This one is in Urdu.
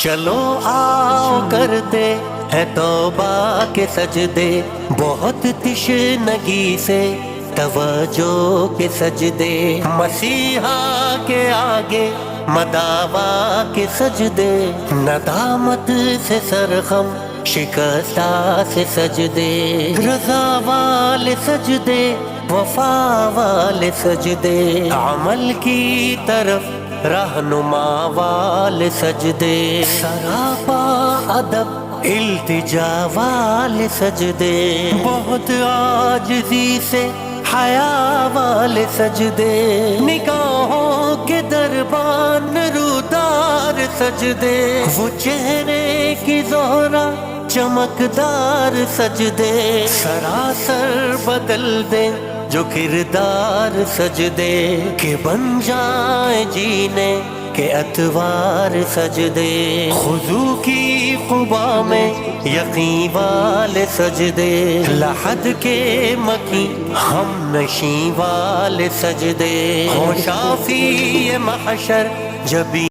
چلو آؤ کرتے ہے توبہ کے سجدے، بہت تشنگی سے توجہ کے سجدے، مسیحا کے آگے مداوا کے سجدے، ندامت سے سرخم شکستہ سے سجدے، رضا والے سجدے، وفا والے سجدے، عمل کی طرف رہنما والے سجدے، سراپا ادب التجا والے سجدے، بہت عاجزی سے حیا والے سجدے، نگاہوں کے دربان رودار سجدے، وہ چہرے کی زہرا چمکدار سجدے، سراسر بدل دے جو کردار سجدے، کہ بن جائیں جینے کے اتوار سجدے، خضوع کی قبا میں یقین والے سجدے، لحد کے مکی ہم نشیں والے سجدے، ہو شافی محشر جبھی